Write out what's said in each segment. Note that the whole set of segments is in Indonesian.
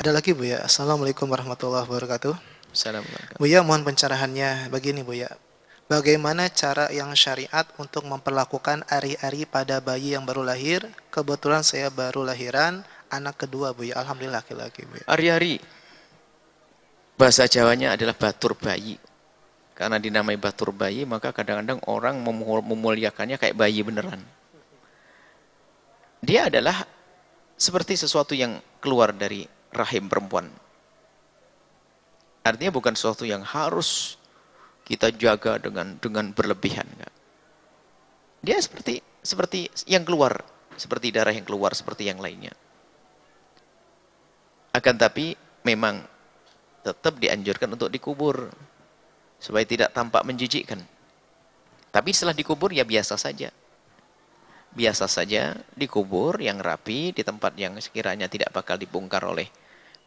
Ada lagi Bu ya. Assalamualaikum warahmatullahi wabarakatuh. Assalamualaikum. Bu ya, mohon pencerahannya begini Bu ya. Bagaimana cara yang syariat untuk memperlakukan ari-ari pada bayi yang baru lahir? Kebetulan saya baru lahiran anak kedua Bu ya. Alhamdulillah laki-laki Bu ya. Ari-ari, bahasa Jawanya adalah batur bayi. Karena dinamai batur bayi, maka kadang-kadang orang memuliakannya kayak bayi beneran. Dia adalah seperti sesuatu yang keluar dari rahim perempuan. Artinya bukan sesuatu yang harus kita jaga dengan berlebihan. Enggak. Dia seperti yang keluar, seperti darah yang keluar, seperti yang lainnya. Akan tapi memang tetap dianjurkan untuk dikubur supaya tidak tampak menjijikkan. Tapi setelah dikubur ya biasa saja. Biasa saja dikubur yang rapi di tempat yang sekiranya tidak bakal dibongkar oleh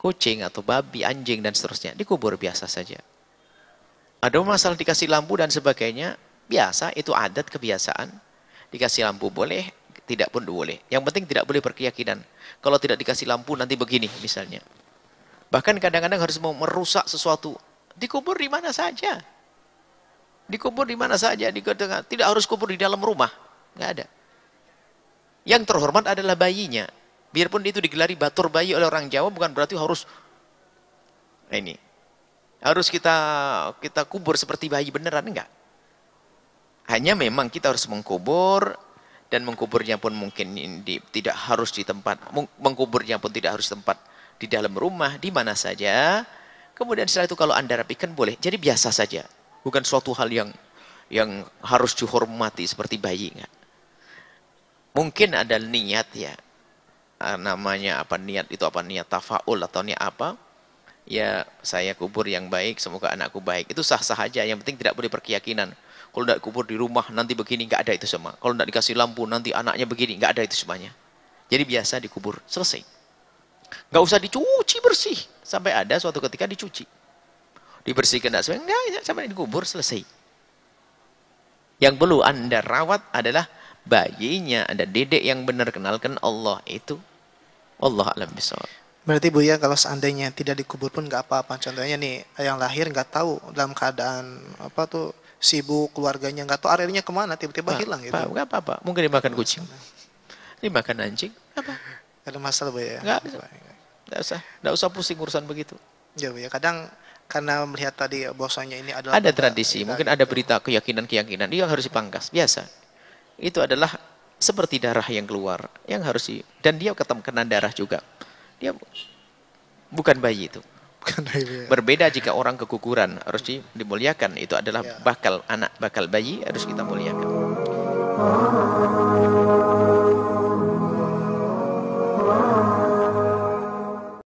kucing atau babi, anjing dan seterusnya. Dikubur biasa saja. Ada masalah dikasih lampu dan sebagainya, biasa, itu adat kebiasaan. Dikasih lampu boleh, tidak pun boleh. Yang penting tidak boleh berkeyakinan. Kalau tidak dikasih lampu nanti begini misalnya. Bahkan kadang-kadang harus mau merusak sesuatu. Dikubur di mana saja. Dikubur di mana saja. Tidak harus kubur di dalam rumah. Nggak ada. Yang terhormat adalah bayinya. Biarpun itu digelari batur bayi oleh orang Jawa, bukan berarti harus ini. Harus kita kubur seperti bayi beneran, enggak. Hanya memang kita harus mengkubur, dan mengkuburnya pun mungkin tidak harus di tempat, mengkuburnya pun tidak harus tempat di dalam rumah, di mana saja. Kemudian setelah itu kalau Anda rapikan boleh. Jadi biasa saja. Bukan suatu hal yang harus dihormati seperti bayi, enggak. Mungkin ada niat ya. Namanya apa niat itu, apa niat tafaul atau niat apa? Ya saya kubur yang baik, semoga anakku baik. Itu sah-sah aja, yang penting tidak boleh berkeyakinan. Kalau tidak kubur di rumah nanti begini, nggak ada itu semua. Kalau tidak dikasih lampu nanti anaknya begini, nggak ada itu semuanya. Jadi biasa dikubur, selesai. Nggak usah dicuci bersih. Sampai ada suatu ketika dicuci. Dibersihkan, enggak, sampai dikubur, selesai. Yang perlu Anda rawat adalah bayinya, Anda didik yang benar, kenalkan Allah itu. Allah alam bisawab. Berarti Bu ya, kalau seandainya tidak dikubur pun nggak apa-apa. Contohnya nih, yang lahir nggak tahu dalam keadaan apa tuh sibuk, keluarganya nggak tahu arinya kemana, tiba-tiba hilang gitu. Nggak apa-apa. Mungkin dimakan kucing, dimakan anjing, apa? Ada masalah Bu ya? Nggak usah pusing urusan begitu. Ya Bu ya, kadang karena melihat tadi bahwasanya ini adalah ada tradisi, mungkin ada berita keyakinan-keyakinan, dia harus dipangkas, biasa. Itu adalah seperti darah yang keluar, yang harus dan dia kena darah juga. Dia bukan bayi itu. Bukan bayi. Berbeda jika orang keguguran, harus dimuliakan. Itu adalah bakal anak, bakal bayi, harus kita muliakan.